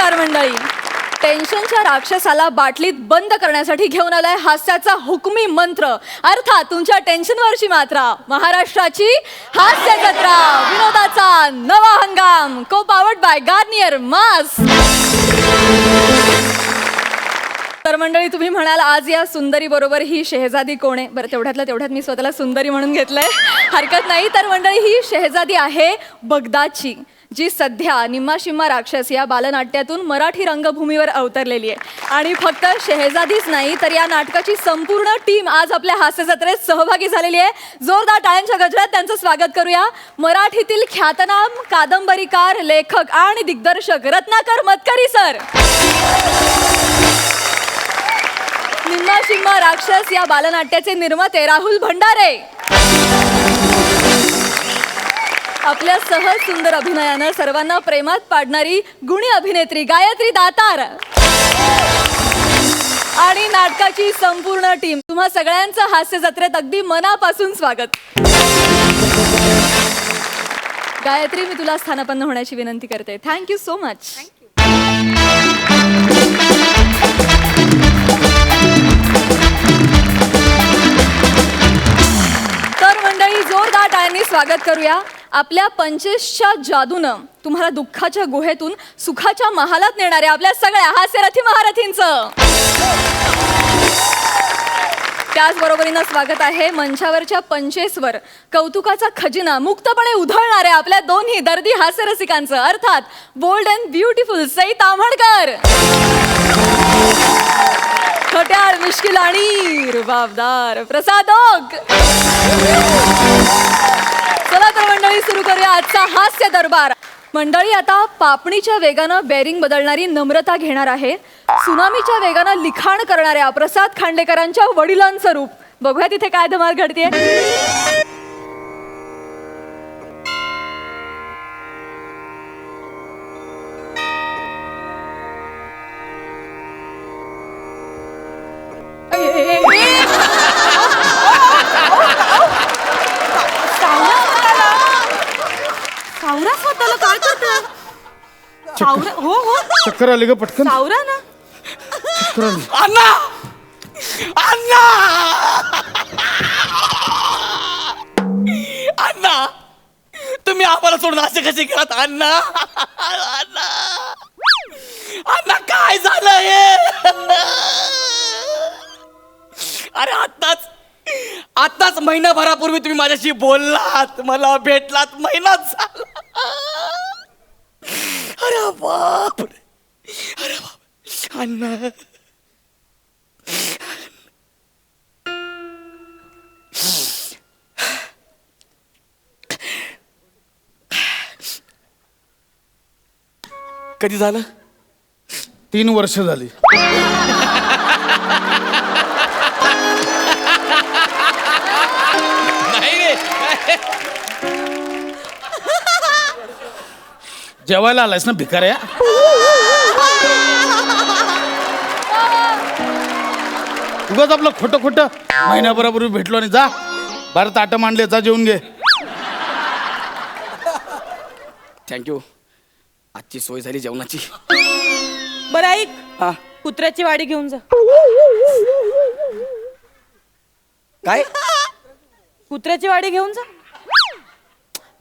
नमस्कार मंडळी. टेन्शनच्या राक्षसाला बाटलीत बंद करण्यासाठी घेऊन आलाय हास्याचा हुकमी मंत्र, अर्थात तुमच्या टेन्शनवरची मात्रा. महाराष्ट्राची हास्य जत्रा, विनोदाचा नवा हंगाम, को पावर्ड बाय गार्नियर मास्क. तर मंडळी, तुम्ही म्हणाल आज या सुंदरी बरोबर ही शेहजादी कोण आहे? बरं, तेवढ्यातल्या तेवढ्यात मी स्वतःला सुंदरी म्हणून घेतलंय, हरकत नाही. तर मंडळी, ही शेहजादी आहे बगदादची, जी सध्या निम्मा शिम्मा राक्षस या बालनाट्यातून मराठी रंगभूमीवर अवतरलेली आहे. आणि फक्त शेहजादीच नाही, तर या नाटकाची संपूर्ण टीम आज आपल्या हास्य जत्रेत सहभागी झालेली आहे. जोरदार टाळ्यांच्या गजरात त्यांचं स्वागत करूया. मराठीतील ख्यातनाम कादंबरीकार, लेखक आणि दिग्दर्शक रत्नाकर मतकरी सर. निम्मा शिम्मा राक्षस या बालनाट्याचे निर्माते राहुल भंडारे. आपल्या सहज सुंदर अभिनयानं सर्वांना प्रेमात पाडणारी गुणी अभिनेत्री गायत्री दातार. आणि नाटकाची संपूर्ण टीम, तुम्हा सगळ्यांचं हास्य जत्रेत अगदी मनापासून स्वागत. गायत्री, मी तुला स्थानापन्न होण्याची विनंती करते. Thank you so much. तर मंडळी, जोरदार टाळ्यांनी स्वागत करूया. आपल्या 25च्या जादूनं तुम्हाला दुःखाच्या गुहेतून सुखाच्या महालात नेणाऱ्या आपल्या सगळ्या हास्यरथी महारथींचं. त्याचबरोबरीनं स्वागत आहे मंचावरच्या 25वर कौतुकाचा खजिना मुक्तपणे उधळणाऱ्या आपल्या दोन्ही दर्दी हास्यरसिकांचं, अर्थात bold and beautiful Sai Tamhankar. खट्याळ, मिश्किल आणि रुबाबदार प्रसाद ओक. चला तर मंडळी, सुरू करूया आजचा हास्य दरबार. मंडळी, आता पापणीच्या वेगानं बेरिंग बदलणारी नम्रता घेणार आहे सुनामीच्या वेगानं लिखाण करणाऱ्या प्रसाद खांडेकरांच्या वडिलांचं रूप. बघूया तिथे काय धमाल घडते. सावरा स्वतःला काय करतो? सावरा, हो हो, चक्कर आली ग पटकन. सावरा ना. चक्कर आली. अण्णा, अण्णा, अण्णा, तुम्ही आम्हाला सोडून असे कसे गेलात अण्णा? अण्णा, अण्णा, काय झालं हे? अरे आत्ताच महिनाभरापूर्वी तुम्ही माझ्याशी बोललात, मला भेटलात, महिनाच झाला. अरे बाप, अरे बाप, अण्णा. कधी झालं? 3 वर्ष झाली. जेवायला आलायस ना भिकाऱ्या? उगाच आपलं खोटं खोटं महिन्याभरापूर्वी भेटलो आणि जा बाहेर ताटं मांडले, जा जेवून घे. थँक्यू, आजची सोय झाली जेवणाची. बरं ऐक, हा, कुत्र्याची वाडी घेऊन जा. काय? कुत्र्याची वाडी घेऊन जा.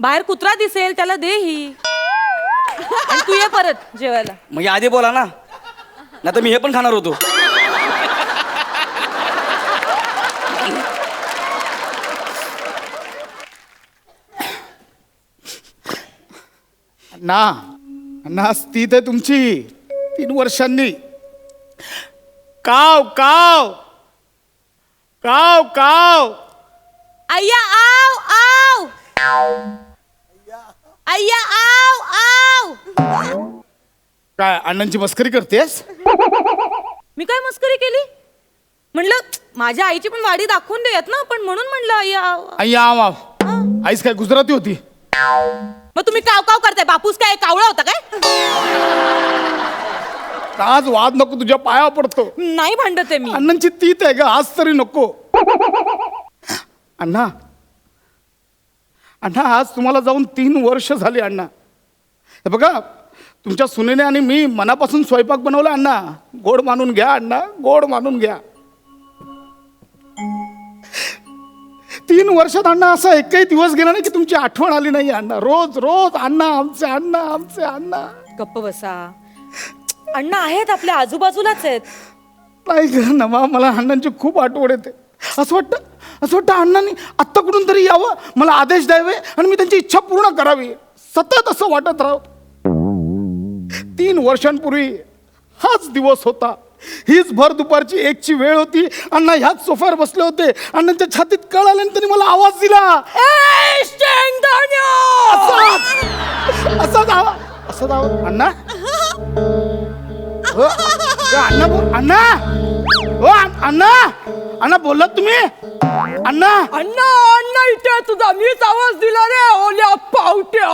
बाहेर कुत्रा दिसेल त्याला दे ही, आणि तू ये परत जेवायला. मग आधी बोला ना, नाही तर मी हे पण खाणार होतो. ना स्थित आहे तुमची 3 वर्षांनी. काव काव काव काव. अय्या आव आव, अय्या आव आव. काय अण्णांची मस्करी करतेस? मी काय मस्करी केली? म्हणलं माझ्या आईची पण वाडी दाखवून देत ना आपण, म्हणून म्हणलं अय्या आव. अय्या आव आव. आईस काय गुजराती होती? मग तुम्ही काव काव करताय? बापूस काय कावळा होता काय? आज वाद नको, तुझ्या पाया पडतो. नाही भांडत आहे मी. अण्णांची तीत आहे ग, आज तरी नको. अण्णा, अण्णा आज तुम्हाला जाऊन 3 वर्ष झाली अण्णा. हे बघा, तुमच्या सुनेने आणि मी मनापासून स्वयंपाक बनवला अण्णा. गोड मानून घ्या अण्णा, गोड मानून घ्या. 3 वर्षात अण्णा असा एकही दिवस गेला नाही की तुमची आठवण आली नाही अण्णा. रोज रोज अण्णा, आमचे अण्णा, आमचे अण्णा. गप्प बसा. अण्णा आहेत आपल्या आजूबाजूलाच आहेत. नाही ग नमा, मला अण्णांची खूप आठवण येते. असं वाटतं अण्णांनी आत्ता कुठून तरी यावं, मला आदेश द्यावे आणि मी त्यांची इच्छा पूर्ण करावी. सतत असं वाटत राहावं. 3 वर्षांपूर्वी हाच दिवस होता. हीच भर दुपारची 1ची वेळ होती. अण्णा ह्याच सोफ्यावर बसले होते. अण्णांच्या छातीत कळ आले आणि त्यांनी मला आवाज दिला. असं आवाज. अण्णा हो, अण्णा बोल. अण्णा हो, अण्णा अण्णा बोललात तुम्ही? अण्णा अण्णा अण्णा इथे तुझा मीच आवाज दिला रे ओल्या पावट्या.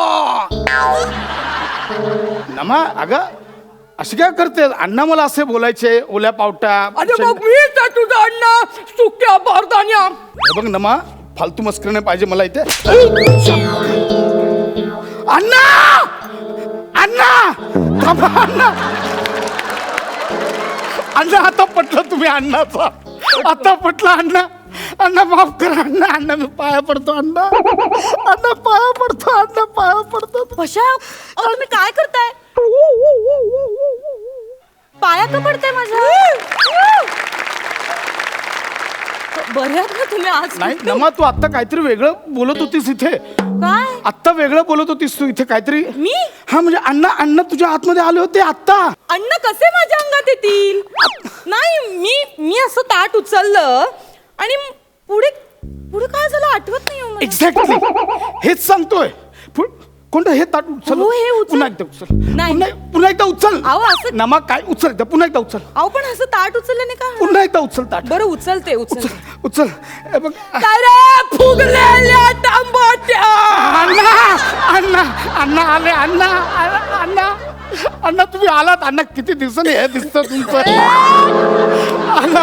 नमा अगं असे काय करते? अण्णा मला असे बोलायचे ओल्या पावटा. अरे मग मीच आहे तुझा अण्णा सुक्या बारदान्या. हे बघ नमा, फालतू मस्करी नाही पाहिजे मला इथे. अण्णा अण्णा थांबा अण्णा. अण्णा आता पटलं तुम्ही अण्णाचा. आता पटलं अण्णा. अण्णा माफ करा अण्णा. अण्णा मी पाया पडतो अण्णा. अण्णा पाया पडतो. अण्णा पाया पडतो. कशा तुम्ही काय करताय? पाया का पडताय माझ्या? बरं ना तुम्ही आज. नाही नमा, तू आत्ता काहीतरी वेगळं बोलत होतीस इथे. काय? आत्ता वेगळं बोलत होतीस तू इथे काहीतरी. मी? हा म्हणजे अण्णा अण्णा तुझ्या आतमध्ये आले होते आत्ता. अण्णा कसे माझ्या अंगात येतील? नाही मी असं ताट उचललं आणि पुढे पुढे काय झालं आठवत नाही मला. एक्झॅक्टली हेच सांगतोय. कोणतं हे ताट उचल? हो, हे उचल. पुन्हा एकदा उचल. नाही. पुन्हा एकदा उचल. अहो, असं- नमा काय उचल एकदा. पुन्हा एकदा उचल. अहो पण असं ताट उचलल्याने का? पुन्हा एकदा उचल ताट. बरं उचलते उचलते. उचल. हे बघ काय रे फुगलेल्या तांबट्या. अण्णा अण्णा अण्णा आले. अण्णा अण्णा अण्णा तुम्ही आलात. अण्णा किती दिवसांनी हे दिसतं तुमचं. अण्णा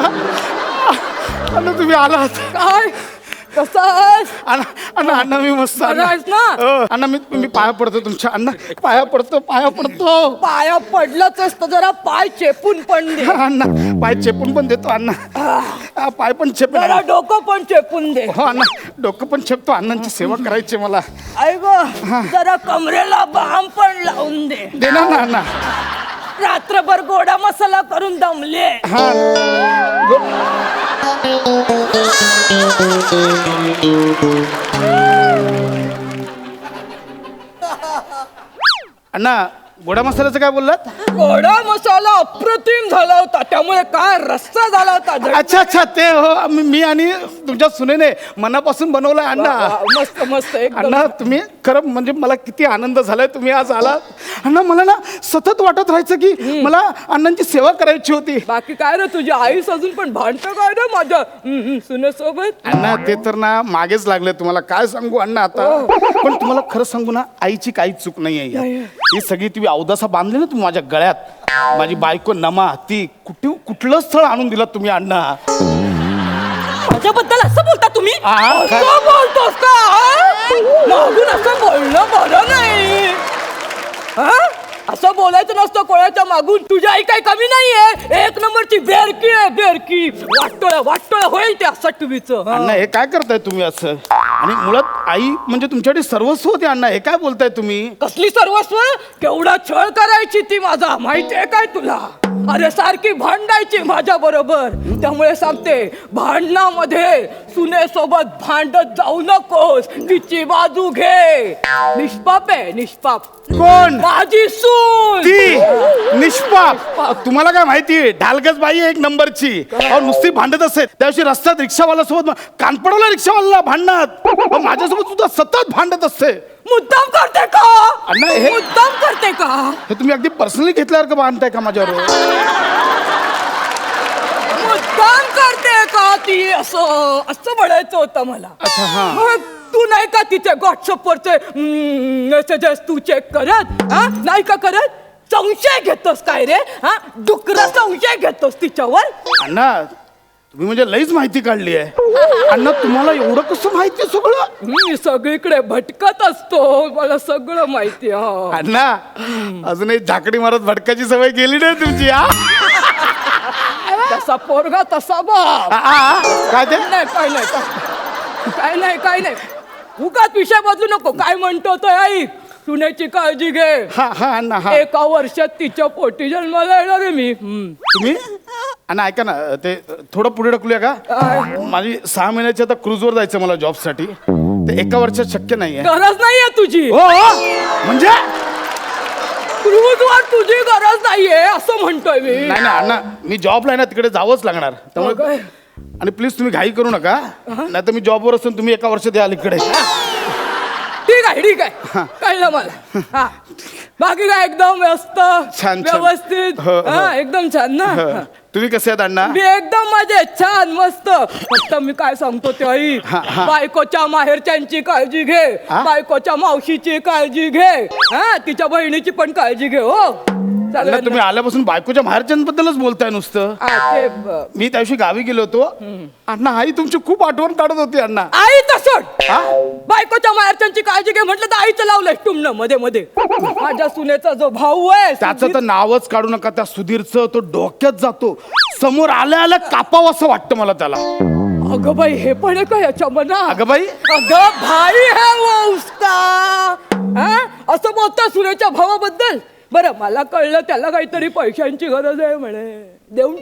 अण्णा तुम्ही आलात. काय कसं आहेस? अण्णा अण्णा अण्णा मी मस्त. बरं आहेस ना? अण्णा मी पाया पडतो तुमच्या. अण्णा पाया पडतो. पाया पडलंच असतं जरा पाय चेपून पण दे. अण्णा पाय चेपून पण देतो अण्णा. पाय पण चेपून. जरा डोकं पण चेपून दे. हो अण्णा डोकं पण चेपतो. अण्णांची सेवा करायची मला. ऐक जरा कमरेला बाम पण लावून दे. देणार ना अण्णा. रात्रभर गोडा मसाला करून दमले. हा अण्णा गोडा मसाल्याचं काय बोललात? गोडा मसाला अप्रतिम झाला होता. त्यामुळे काय रस्सा झाला होता. अच्छा अच्छा ते हो मी आणि तुमच्या सुनेने मनापासून बनवलाय अण्णा. मस्त मस्त अण्णा तुम्ही खरं म्हणजे मला किती आनंद झालाय तुम्ही आज आलात. अण्णा मला ना सतत वाटत राहायचं की मला अण्णांची सेवा करायची होती. बाकी काय रे तुझी आईस अजून पण भांडतं काय रे माझ्या सुनेसोबत? अण्णा ते तर ना मागेच लागले. तुम्हाला काय सांगू अण्णा आता. पण तुम्हाला खरं सांगू ना, आईची काहीच चूक नाही आहे. ही सगळी तुम्ही अवदासा बांधली ना तुम्ही माझ्या गळ्यात. माझी बायको नमा ती कुठलं स्थळ आणून दिलं तुम्ही अण्णा. माझ्याबद्दल असं बोलता तुम्ही? काय? असं बोलतोस का? मागून असं बोलणं बरं नाही. असं बोलायचं नसतं कोणाच्या मागून. तुझी आई काही कमी नाहीये. 1 नंबरची बेरकी आहे बेरकी. वाटोळ होईल त्या सटवीचं. अण्णा हे काय करताय तुम्ही असं? आणि मुळात आई म्हणजे तुमच्यासाठी सर्वस्व होते अण्णा. हे काय बोलताय तुम्ही? कसली सर्वस्व? केवढा छळ करायची ती माझा माहितीये काय तुला? अरे सारखी भांडायची माझ्या बरोबर. त्यामुळे सांगते भांडणामध्ये सुनेसोबत भांडत जाऊ नकोस. तिची बाजू घे. निष्पाप आहे निष्पाप. कोण? माझी सून. ती निष्पाप. तुम्हाला काय माहिती? ढालगज बाई आहे 1 नंबरची. अहो नुसती भांडत असते. त्याविषयी रस्त्यात रिक्षावाला सोबत कानपडवला रिक्षावाला भांडणात. माझ्यासोबत सुद्धा सतत भांडत असते. मुद्दाम करते का? अण्णा हे मुद्दाम करते का? हे तुम्ही अगदी पर्सनली घेतल्यावर का भांडताय का माझ्यावर? मुद्दाम करते का ती? असं म्हणायचं होतं मला. अच्छा हा. मग तू नाही का तिचे व्हॉट्सअपवरचे मेसेजेस तू चेक करत? नाही का करत? संशय घेतोस काय रे? डुकरा संशय घेतोस तिच्यावर? अण्णा तुम्ही म्हणजे लईच माहिती काढली आहे अण्णा. तुम्हाला एवढं कसं माहिती आहे सगळं? मी सगळीकडे भटकत असतो, मला सगळं माहिती आहे. अण्णा अजूनही झाकडी मारत भटकाची सवय गेली नाही तुमची? तसा पोरगा तसा बाप. काय ते? नाही काय नाही काय नाही काय नाही, उगाच विषय बदलू नको. काय म्हणतो तो ऐक, सुनेची काळजी घे. हा हा अण्णा हा. एका वर्षात तिच्या पोटी जन्माला येणार आहे मी. तुम्ही अण्णा ऐका ना, ते थोडं पुढे ढकलूया का? माझी 6 महिन्याची आता क्रूजवर जायचं मला जॉबसाठी. ते एका वर्षात शक्य नाहीये. गरज नाहीये तुझी. हो म्हणजे क्रूजवर तुझी गरज नाहीये असं म्हणतोय मी. नाही ना अण्णा, मी जॉबला आहे ना, तिकडे जावंच लागणार. त्यामुळे काय? आणि प्लीज तुम्ही घाई करू नका, नाही तर मी जॉबवर असून तुम्ही एका वर्षात याल इकडे. ठीक आहे कळलं मला. हा. बाकी काय एकदम व्यस्त छान. व्यवस्थित. हो, हो. हा, एकदम छान ना. तुम्ही कसे आहेत अण्णा? मी एकदम मजेत छान मस्त. फक्त मी काय सांगतो ते आई, बायकोच्या माहेरच्यांची काळजी घे, बायकोच्या मावशीची काळजी घे, हा तिच्या बहिणीची पण काळजी घे. हो अण्णा तुम्ही आल्यापासून बायकोच्या माहेरच्यांबद्दलच बोलताय नुसतं. मी त्या दिवशी गावी गेलो होतो अण्णा, आई तुमची खूप आठवण काढत होती अण्णा. आई तसं बायकोच्या माहेरच्यांची काळजी घे म्हटलं तर आईचं लावलंय टुमणं मध्ये मध्ये. माझ्या सुनेचा जो भाऊ आहे त्याचं तर नावच काढू नका. त्या सुधीरचं तो डोक्यात जातो, समोर आल्या आल्या कापावं असं वाटतं मला त्याला. अगं बाई हे पण आहे का याच्या मना? अगं बाई, अगं भाई है वो उसका. असं बोलता सुनेच्या भावाबद्दल. बरं मला कळलं त्याला काहीतरी पैशांची गरज आहे म्हणे. देऊन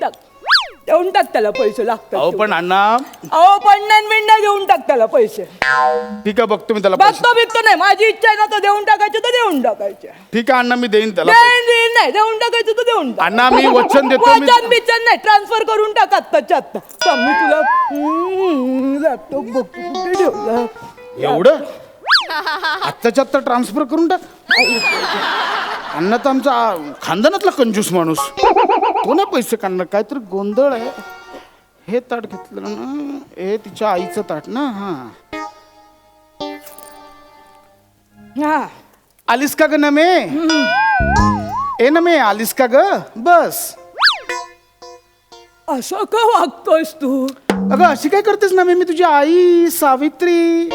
टाक त्याला पैसे लागतात. अहो पण अण्णा, अहो पण्णा देऊन टाक त्याला पैसे. ठीक आहे बघतो मी त्याला पैसे. बघतो नाही, माझी इच्छा आहे ना तर देऊन टाकायचे तर देऊन टाकायचे. ठीक आहे अण्णा, मी देईन त्याला पैसे. नाही देऊन टाकायचं तर देऊन टाक. अण्णा मी वचन देतो. वचन बिचन नाही, ट्रान्सफर करून टाक आत्ताच्या आत्ता. तर मी तुला लॅपटॉप बघतो कुठे ठेवला. एवढं आत्ताच्या आत्ता ट्रान्सफर करून टाक. अण्णा तर आमचा खानदानातला कंजूस माणूस, तो नाही पैसे काढणार. काहीतरी गोंधळ आहे. हे ताट घेतलं ना, हे तिच्या आईचं ताट ना. हा आलीस का ग नमे? ए नमे आलीस का ग? बस. असं का वागतोयस तू? अगं अशी काय करतेस नमे? मी तुझी आई सावित्री.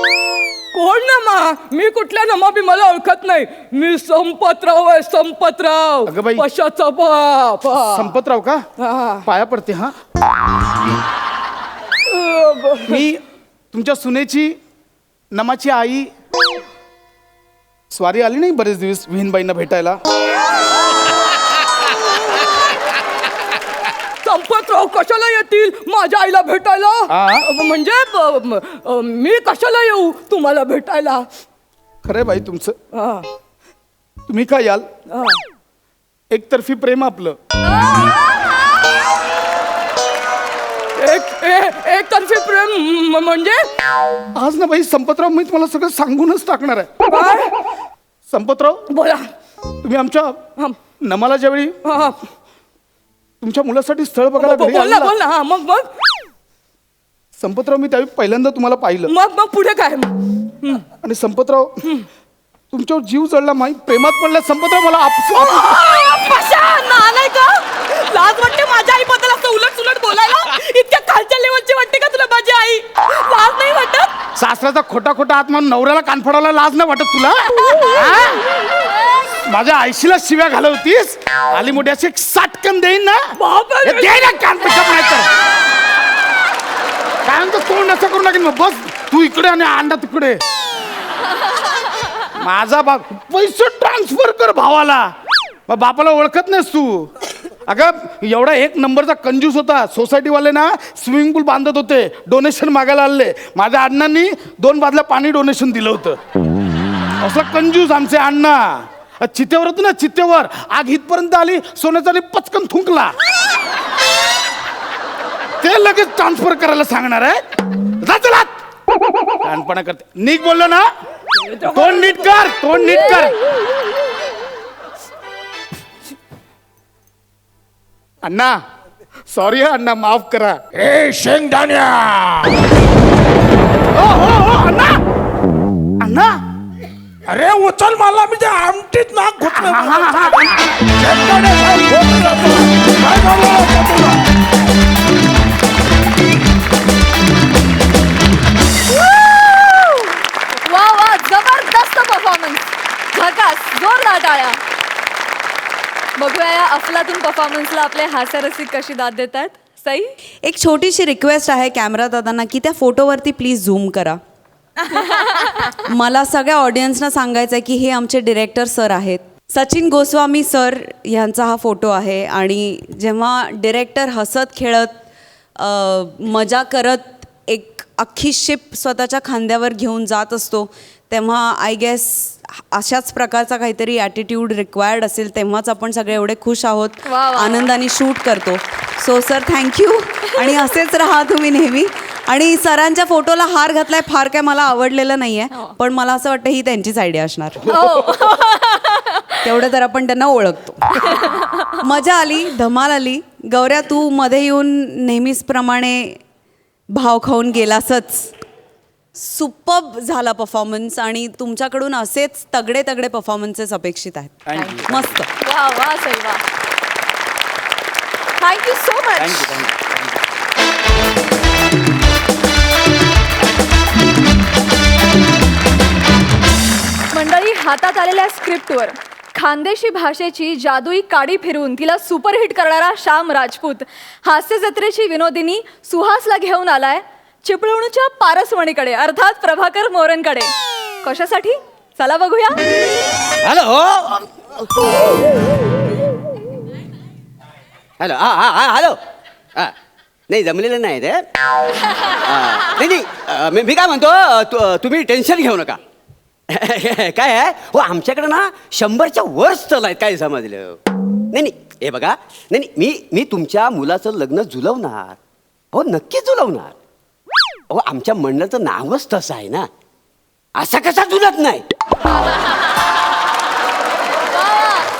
कोण नमा? मी कुठल्या नमा बी मला ओळखत नाही. मी संपतराव आहे, संपतराव. अगं बाई. पशाचा बाप. संपतराव का? पाया पडते. हा मी तुमच्या सुनेची नमाची आई. स्वारी आली नाही बरेच दिवस विहीनबाईंना भेटायला. संपतराव कशाला येतील माझ्या आईला भेटायला? म्हणजे मी कशाला येऊ तुम्हाला भेटायला? खरंय बाई तुमचं. तुम्ही काय याल? एकतर्फी प्रेम आपलं. एक तर्फी प्रेम म्हणजे? आज ना बाई संपतराव, मी तुम्हाला सगळं सांगूनच टाकणार आहे. काय? संपतराव बोला. तुम्ही आमच्या नमाला ज्यावेळी तुमच्या मुलासाठी स्थळ बघायला घरी बोल आलेला. ना. हा मग संपतराव मी त्यावेळी पहिल्यांदा तुम्हाला पाहिलं. मग पुढे काय? आणि संपतराव तुमच्यावर जीव जळला, माहीत प्रेमात पडला. संपतराव मला नाही का लाज वाटते माझ्या आई बद्दल असं उलट सुलट बोलायला? इतक्या खालच्या लेवलची वाटते का तुला माझी आई? लाज नाही वाटत? सासऱ्याचा खोटा खोटा आत्मा नवऱ्याला कानफडायला लाज नाही वाटत तुला? माझ्या आईशीला शिव्या घालवतीस? आली मोठी अशी एक साटकन देईन ना. बापरे. हे दे ना कानपट्टा म्हणायचं. काय म्हणतो तोंड असं करू लागेल. मग बस तू इकडे आणि अंडा तिकडे. माझा बाप पैसे ट्रान्सफर कर भावाला. मग बापाला ओळखत नाहीस तू? अगं एवढा एक नंबरचा कंजूस होता. सोसायटीवाले ना स्विमिंग पूल बांधत होते, डोनेशन मागायला आले. माझ्या अण्णांनी 2 बादल्या पाणी डोनेशन दिलं होतं. असं कंजूस आमचे अण्णा. चितेवर होतं ना, चितेवर आग इथपर्यंत आली, सोन्याचा पचकन थुंकला. ते लगेच ट्रान्सफर करायला सांगणार आहे. लहानपणा करते. नीट बोललो ना? तोंड नीट कर, तोंड नीट कर. अण्णा सॉरी अण्णा, माफ करा. ए शेंगदाण्या, अण्णा अण्णा अरे उचल मला, मी ते आमटीत नाक घुसलं. काय झालं तुला? जोरदार टाळ्या. बघूया या अफलातून परफॉर्मन्सला आपले हास्यरसिक कशी दाद देतात. सई, एक छोटीशी रिक्वेस्ट आहे कॅमेरा दादांना की त्या फोटोवरती प्लीज झूम करा. मला सगळ्या ऑडियन्सना सांगायचं आहे की हे आमचे डिरेक्टर सर आहेत. सचिन गोस्वामी सर यांचा हा फोटो आहे आणि जेव्हा डिरेक्टर हसत खेळत मजा करत एक अख्खी शिप स्वतःच्या खांद्यावर घेऊन जात असतो तेव्हा आय गेस अशाच प्रकारचा काहीतरी ॲटिट्यूड रिक्वायर्ड असेल तेव्हाच आपण सगळे एवढे खुश आहोत, वा, वा. आनंदाने शूट करतो. सो सर थँक्यू आणि असेच राहा तुम्ही नेहमी. आणि सरांच्या फोटोला हार घातलाय फार काय मला आवडलेलं नाही आहे, पण मला असं वाटतं ही त्यांचीच आयडिया असणार. तेवढं तर आपण त्यांना ओळखतो. मजा आली, धमाल आली. गौऱ्या, तू मध्ये येऊन नेहमीचप्रमाणे भाव खाऊन गेलासच. सुपर्ब झाला परफॉर्मन्स आणि तुमच्याकडून असेच तगडे तगडे परफॉर्मन्सेस अपेक्षित आहेत. मस्त. वा वा सई वा. Thank you so much. मंडळी, हातात आलेल्या स्क्रिप्टवर खानदेशी भाषेची जादुई काडी फिरवून तिला सुपरहिट करणारा श्याम राजपूत हास्य जत्रेची विनोदिनी सुहासला घेऊन आलाय चिपळूणच्या पारसमणीकडे, अर्थात प्रभाकर मोरेंकडे. कशासाठी? चला बघूया. Hello hello hello. नाही जमलेलं नाही रे. नाही मी काय म्हणतो, तुम्ही टेन्शन घेऊ नका. काय आहे हो, आमच्याकडे ना 100च्या वर स्थल आहेत, काय समजलं. नाही हे बघा, नाही मी तुमच्या मुलाचं लग्न जुलवणार. हो नक्की जुलवणार. हो आमच्या मंडळाचं नावच तसं आहे ना, असा कसा जुलत नाही.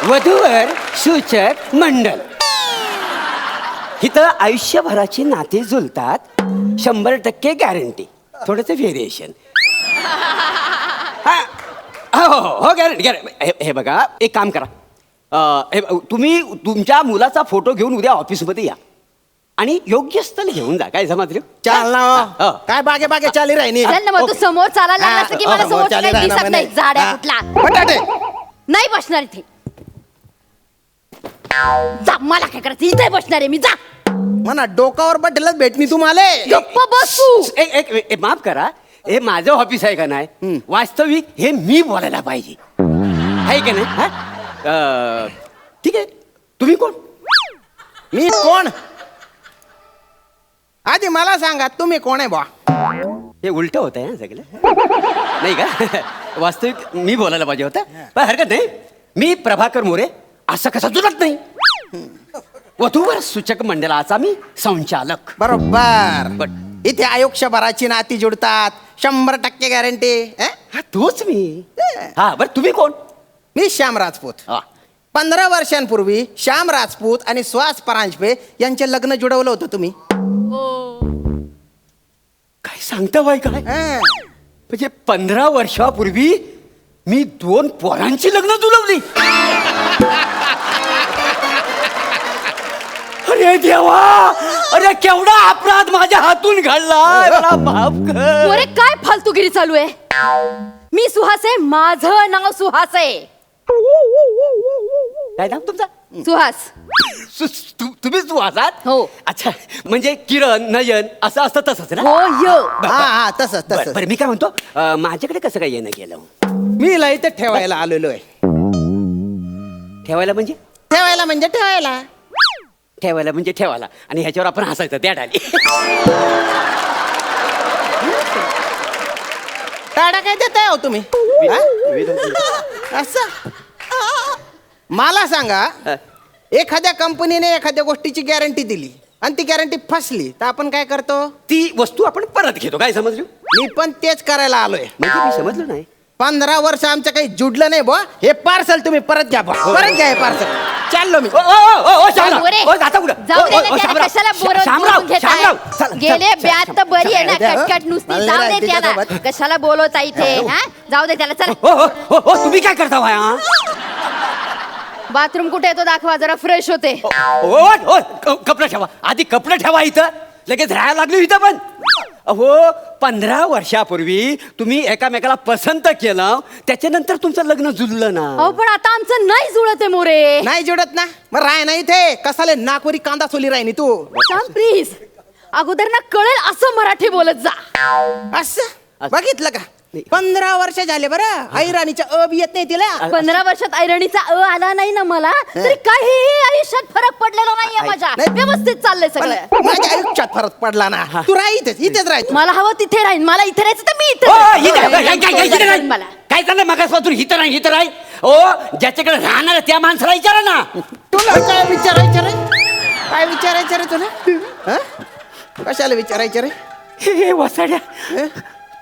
वधूवर सूचक मंडळ. इथं आयुष्यभराची नाती जुलतात, 100% गॅरंटी. थोडंसं व्हेरिएशन. हो गॅरंटी. हे बघा, एक काम करा, तुम्ही तुमच्या मुलाचा फोटो घेऊन उद्या ऑफिसमध्ये या आणि योग्य स्थळ घेऊन जा. काय समजलं? चाल ना काय बागे बागे चाली राहिनी. चल ना मग, तू समोर चालायला लागला असं की मला समोर काही दिसत नाही. झाड्या कुठला बटाटे नाही बसणार इथे. जा, मला काय करायचं, इथे बसणार आहे मी. जा म्हणा डोकावर बटेलच भेटणी तुम्हाला. गप्प बस तू. एक माफ करा, हे माझं ऑफिस आहे का नाही, वास्तविक हे मी बोलायला पाहिजे आहे का नाही. ठीक आहे, तुम्ही कोण? मी कोण आधी मला सांगा, तुम्ही कोण आहे बा. हे उलट होत आहे सगळं नाही का. वास्तविक मी बोलायला पाहिजे होतं, पण हरकत नाही. मी प्रभाकर मोरे, असं कसं जुलत नाही. वधूवर सूचक मंडळाचा मी संचालक. बरोबर. इथे आयुष्यभराची नाती जुडतात, 100% गॅरंटी. हा तोच मी. हा बरं, तुम्ही कोण? मी श्याम राजपूत. हा. 15 वर्षांपूर्वी श्याम राजपूत आणि सुहास परांजपे यांचे लग्न जुडवलं होतं तुम्ही. काय सांगता बाई काय? म्हणजे 15 वर्षापूर्वी मी 2 पोरांची लग्न जुळवली. अरे देवा, अरे केवढा अपराध माझ्या हातून घडला. मला माफ कर. अरे काय फालतूगिरी चालू आहे. मी सुहास आहे, माझं नाव सुहास आहे. काय नाव तुमचा? सुहास. तुम्हीच तू आसात? हो. अच्छा, म्हणजे किरण नयन असं असतं तसंच ना. हो यो. हा तसंच बरं तसंच. बरं, मी काय म्हणतो, माझ्याकडे कसं काय येणं गेलं? मी इला इथे ठेवायला आलेलो आहे. ठेवायला म्हणजे? ठेवायला म्हणजे ठेवायला. ठेवायला म्हणजे ठेवायला, आणि ह्याच्यावर आपण हसायचं त्या डाली. टाळा काय देताय हो तुम्ही. असं मला सांगा, एखाद्या कंपनीने एखाद्या गोष्टीची गॅरंटी दिली आणि ती गॅरंटी फसली तर आपण काय करतो? ती वस्तू आपण परत घेतो. काय समजलो? मी पण तेच करायला आलोय. म्हणजे मी समजलो नाही. 15 वर्ष आमचं काही जुडलं नाही बुवा. हे पार्सल तुम्ही परत घ्या बुवा. परत घ्या हे पार्सल. चाललो मी. मोरे, जाऊ दे ना त्याला, कशाला बोलवून घेताय? गेले ब्यात तर बरी आहे ना, कटकट नुसती. जाऊ दे त्याला, कशाला बोलवता इथे. हा जाऊ दे त्याला. चला. तुम्ही काय करता भाया? बाथरूम कुठे येतो दाखवा, जरा फ्रेश होते. कपडे ठेवा आधी, कपडे ठेवा इथं. लगेच राहायला लागलो इथं. पण अहो 15 वर्षापूर्वी तुम्ही एकामेकाला पसंत केलं, त्याच्यानंतर तुमचं लग्न जुळलं ना. अहो पण आता आमचं नाही जुळत आहे मोरे. नाही जोडत ना मग राय नाही इथे कसाले नागपुरी कांदा सोली राय तू सांग प्लीज. अगोदर ना कळेल असं मराठी बोलत जा. असं बघितलं का 15 वर्ष झाले बरं आई राणीच्या बी येत नाही तिला. 15 वर्षात ऐरणीचा आला नाही ना मला तरी काहीही आयुष्यात फरक पडलेला नाहीये माझ्या. नाही. व्यवस्थित चाललंय पण सगळं. माझ्या आयुष्यात फरक पडला ना. तू राह इथेच राह. मला हवं तिथे राहीन, मला इथे राहायचं तर मी इथे ओ, राहीन. इथं काय राहीन मला. काय चाललंय मगासपासून हिथं नाही ओ, ज्याच्याकडे राहणार त्या माणसाला विचारा ना. तुला काय विचारायचं रे? काय विचारायचं रे तुला? हं? कशाला विचारायचं रे? हे वसाड्या,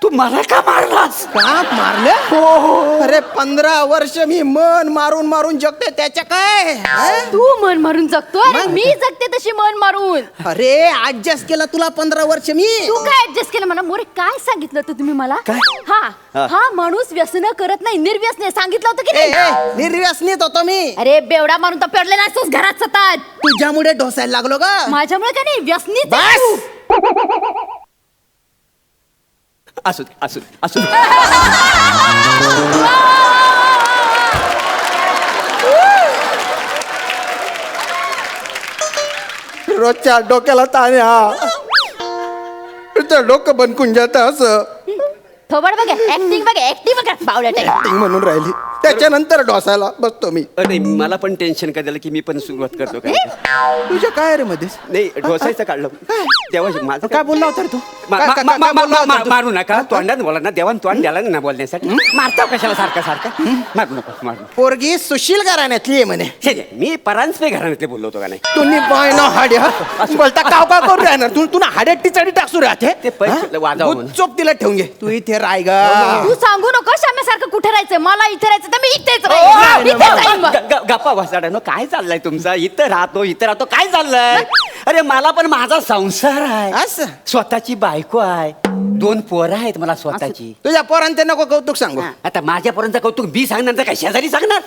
तू मला का मारलास? का मारलं? अरे 15 वर्ष मी मन मारून मारून जगते त्याच्या काय हं? तू मन मारून जगतो अरे मग? मी जगते तशी मन मारून. अरे ऍडजस्ट केलं तुला 15 वर्ष मी. तू काय ऍडजस्ट केलं मला मोरे? काय सांगितलं होतं तुम्ही मला? काय? हा माणूस व्यसन करत नाही, निर्व्यसने सांगितलं होतं की ए, नाही? ए, निर्व्यसनीत होतो मी. अरे बेवडा मारून तर पडले नसतोस घरात सतत. तुझ्यामुळे ढोसायला लागलो ग. माझ्यामुळे काय नाही, व्यसनीच बस. आहे तू. असू दे. रोजच्या डोक्याला ताण हा. तुझं डोकं बनकून जात असं थोबड बघा, ऍक्टिंग बघा बावड्या टाईप. ऍक्टिंग म्हणून राहिली. त्याच्यानंतर डोसायला बसतो मी. नाही, मला पण टेन्शन काय झालं की मी पण सुरुवात करतो काय. तुझ्या काय रे मध्ये नाही, ढोसायचं काढलं तेव्हा माझं काय बोलला होता रे तू? मा- काय- मा- काय- मा- काय बोलला होता तू? मारू नका, तोंडात बोला ना, देवान तोंड द्याला ना बोलण्यासाठी. मारता कशाला सारखं मारू नको. पोरगी सुशील घराण्यातली आहे म्हणे. छे, मी परांजपे घराण्यातले बोललो होतो का नाही. तुम्ही बाय ना हाड्या बोलता काव करून राहणार तू तुला हाड्यात टिचाडी टाकसू राहते. ते पैसे वाजावं म्हणून. चोप तिला ठेवून घे. तू इथे राय ग. तू सांगू नको श्याम्यासारखं कुठे राहायचं. मला इथे राहायचं तर मी इथेच नाही, राहीन. इथेच राहीन मग. गप्पा वसाड्यानो, काय चाललंय तुमचा? इथं राहतो काय चाललंय? अरे मला पण माझा संसार आहे, असं? स्वतःची बायको आहे, 2 पोरं आहेत मला स्वतःची. तुझ्या पोरांचे नको कौतुक सांगू. आता माझ्यापर्यंत कौतुक मी सांगणार तर काय शेजारी सांगणार?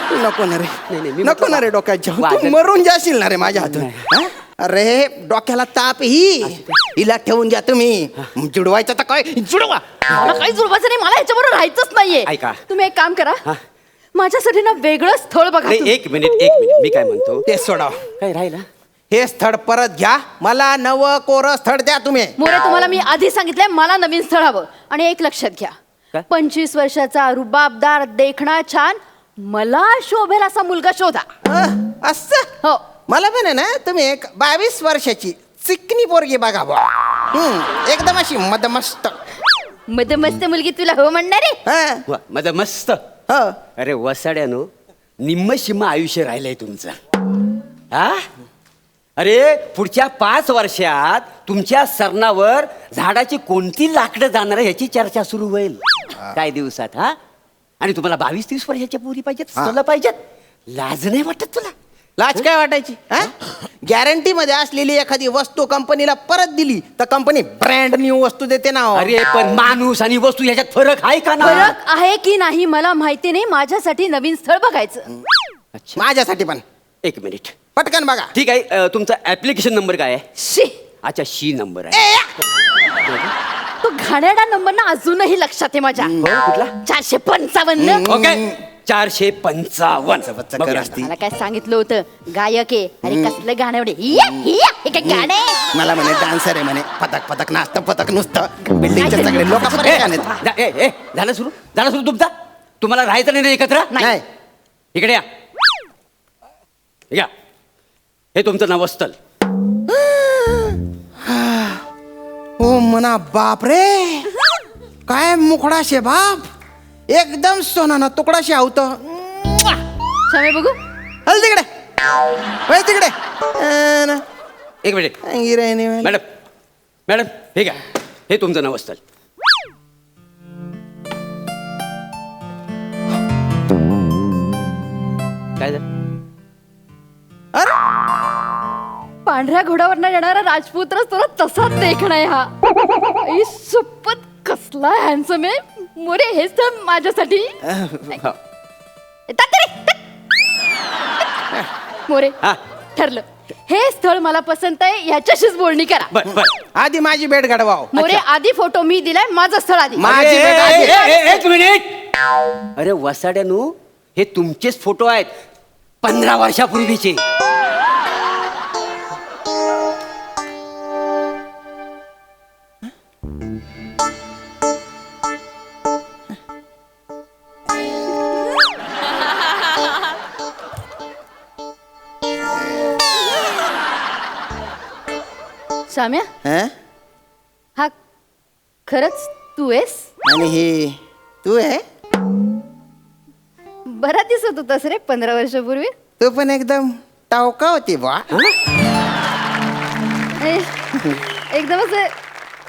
तू नको ना रे. नाही, मी नको म्हटलं ना रे डोक्यात जाऊ. तू वाजत- मरून जाशील ना रे माझ्या हातून. हा? अरे डोक्याला ताप हिला ठेवून घ्या तुम्ही. जुडवायचं तर काय जुडवा. मला काही जुळवायचं नाही, मला ह्याच्याबरोबर राहायचंच नाहीये. ऐका. तुम्ही एक काम करा, माझ्यासाठी ना वेगळं स्थळ बघा नाही, तुम्ही. एक मिनिट मी काय म्हणतो, ते सोडाव. काय राहिला? हे स्थळ परत घ्या. मला नवं कोरं स्थळ द्या तुम्ही. मोरे तुम्हाला मी आधी सांगितलंय मला नवीन स्थळ हवं. आणि एक लक्षात घ्या, काय? 25 वर्षाचा रुबाबदार देखणा छान मला शोभेल असा मुलगा शोधा. असं हो. मला पण आहे ना तुम्ही एक 22 वर्षाची चिकनी पोरगी बघा बा. एकदम अशी मदमस्त. मस्त मुलगी तुला हो म्हणणार आहे? हा. वा, माझं मस्त. हो. अरे वसाड्यानो, निम्म शिम्म आयुष्य राहिलंय तुमचं. हा? अरे पुढच्या 5 वर्षात तुमच्या सरणावर झाडाची कोणती लाकडं जाणार आहे याची चर्चा सुरू होईल काय दिवसात. हा? आणि तुम्हाला 22-30 वर्षाच्या पोरी पाहिजेत, स्थळं पाहिजेत. लाज नाही वाटत तुला? लाज काय वाटायची? गॅरंटी मध्ये असलेली एखादी वस्तू कंपनीला परत दिली तर कंपनी ब्रँड न्यू वस्तू देते ना. अरे पण माणूस आणि वस्तू याच्यात फरक आहे का ना? फरक आहे की नाही मला माहिती नाही. माझ्यासाठी नवीन स्थळ बघायचं. अच्छा, माझ्यासाठी पण 1 मिनिट. पटकन बघा. ठीक आहे, तुमचा ऍप्लिकेशन नंबर काय आहे? शी, अच्छा, शी नंबर आहे. तो घाणेरडा नंबर ना अजूनही लक्षात आहे माझ्या. कुठला? 455. ओके, 455. बघूया. मला काय सांगितलं होतं, गायक आहे. अरे कसलं गाणं एवढे हे काय गाणं आहे? मला म्हणे डान्सर आहे म्हणे. पतक पतक नाचतं पतक नुसतं. बिल्डिंगचे सगळे लोक परेशान आहेत. झालं सुरू तुमचा? तुम्हाला राहायचं नाही ना एकत्र? नाही. इकडे या. हे तुमचं नवस्थल. हो म्हणा बाप रे. काय मुखडा शे बाप. एकदम सोनाना तुकडा शे आवत. शामे बघू. हल तिकडे. वळ तिकडे. 1 मिनिट. मॅडम हे घ्या. हे तुमचं नवस्थल. काय झालं? पांढऱ्या घोड्यावरनं येणारा राजपुत्रच तुला तसाच देखणं आहे हा. आई सुपत कसला हॅन्सम आहे. मोरे हेच तर माझ्यासाठी. हो. तात रे, तात. मोरे हा. ठरलं. हे स्थळ मला पसंत आहे, ह्याच्याशीच बोलणी करा. बर बर आधी माझी भेट घडवाव. मोरे, आधी फोटो मी दिलाय, माझं स्थळ आधी. माझी भेट आधी. एक मिनिट. अरे वसाड्यानू, हे तुमचेच फोटो आहेत 15 वर्षापूर्वीचे. साम्या, हं? हा खरंच तू आहेस? आणि हे तू आहे? बरा दिसत होतास रे 15 वर्षापूर्वी. तू पण एकदम टावका होती बा. एकदम असं